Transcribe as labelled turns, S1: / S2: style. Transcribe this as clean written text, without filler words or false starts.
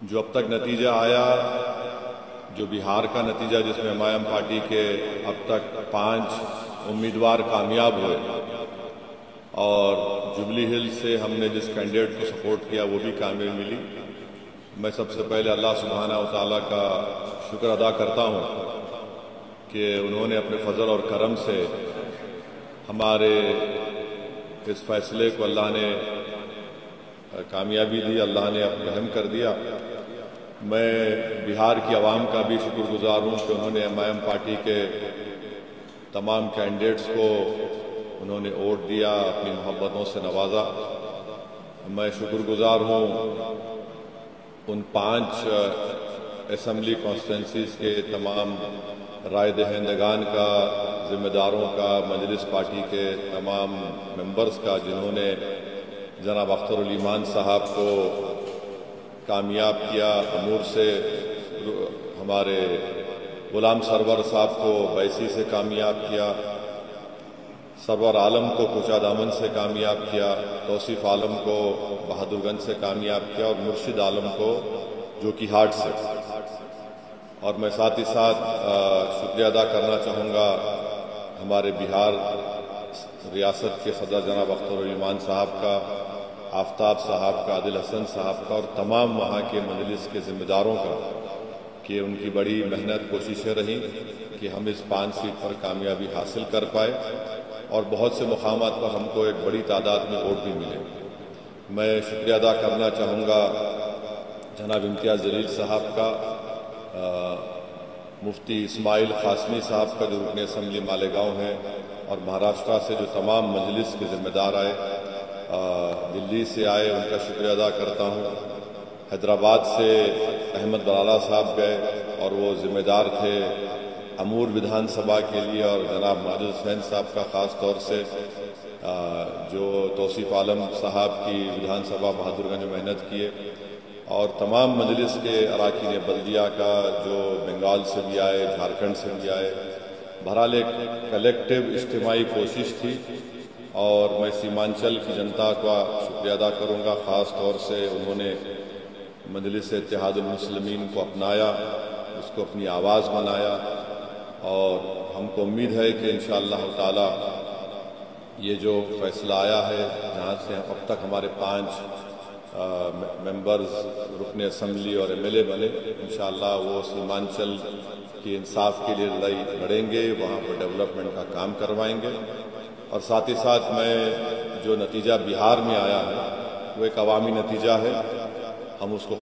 S1: جو اب تک نتیجہ آیا، جو بہار کا نتیجہ جس میں MIM پارٹی کے اب تک 5 امیدوار کامیاب ہوئے، اور جوبلی ہل سے ہم نے جس کینڈیڈیٹ کو سپورٹ کیا وہ بھی کامیابی ملی۔ میں سب سے پہلے اللہ سبحانہ و تعالیٰ کا شکر ادا کرتا ہوں کہ انہوں نے اپنے فضل اور کرم سے ہمارے اس فیصلے کو اللہ نے کامیابی دی، اللہ نے رحم کر دیا۔ میں بہار کی عوام کا بھی شکر گزار ہوں کہ انہوں نے MIM پارٹی کے تمام کینڈیڈیٹس کو انہوں نے ووٹ دیا، اپنی محبتوں سے نوازا۔ میں شکر گزار ہوں ان 5 اسمبلی کانسٹیٹوئنسیز کے تمام رائے دہندگان کا، ذمہ داروں کا، مجلس پارٹی کے تمام ممبرز کا، جنہوں نے جناب اختر الایمان صاحب کو کامیاب کیا، امور سے ہمارے غلام سرور صاحب کو بیسی سے کامیاب کیا، سرور عالم کو کوچہ دامن سے کامیاب کیا، توصیف عالم کو بہادر گنج سے کامیاب کیا، اور مرشد عالم کو جو کہ ہاٹ سے۔ اور میں ساتھ ہی ساتھ شکریہ ادا کرنا چاہوں گا ہمارے بہار ریاست کے صدر جناب اختر الایمان صاحب کا، آفتاب صاحب کا، عادل حسن صاحب کا، اور تمام وہاں کے مجلس کے ذمہ داروں کا، کہ ان کی بڑی محنت کوششیں رہیں کہ ہم اس 5 سیٹ پر کامیابی حاصل کر پائے، اور بہت سے مقامات پر ہم کو ایک بڑی تعداد میں ووٹ بھی ملے۔ میں شکریہ ادا کرنا چاہوں گا جناب امتیاز جلیل صاحب کا، مفتی اسماعیل قاسمی صاحب کا جو رکن اسمبلی مالیگاؤں ہیں، اور مہاراشٹر سے جو تمام مجلس کے ذمہ دار آئے، دلی سے آئے، ان کا شکریہ ادا کرتا ہوں۔ حیدرآباد سے احمد برالا صاحب گئے اور وہ ذمہ دار تھے امور ودھان سبھا کے لیے، اور جناب ماجد حسین صاحب کا خاص طور سے جو توصیف عالم صاحب کی ودھان سبھا بہادر گنج میں محنت کیے، اور تمام مجلس کے اراکین بلدیہ کا جو بنگال سے بھی آئے، جھارکھنڈ سے بھی آئے۔ بہرحال ایک کلیکٹیو اجتماعی کوشش تھی، اور میں سیمانچل کی جنتا کا شکریہ ادا کروں گا، خاص طور سے انہوں نے مجلس اتحاد المسلمین کو اپنایا، اس کو اپنی آواز بنایا، اور ہم کو امید ہے کہ انشاءاللہ تعالی یہ جو فیصلہ آیا ہے، جہاں سے اب تک ہمارے 5 ممبرز رکن اسمبلی اور MLA بنے، انشاءاللہ وہ سیمانچل کی انصاف کے لیے لڑائی لڑیں گے، وہاں پر ڈیولپمنٹ کا کام کروائیں گے۔ اور ساتھ ہی ساتھ میں جو نتیجہ بہار میں آیا ہے وہ ایک عوامی نتیجہ ہے، ہم اس کو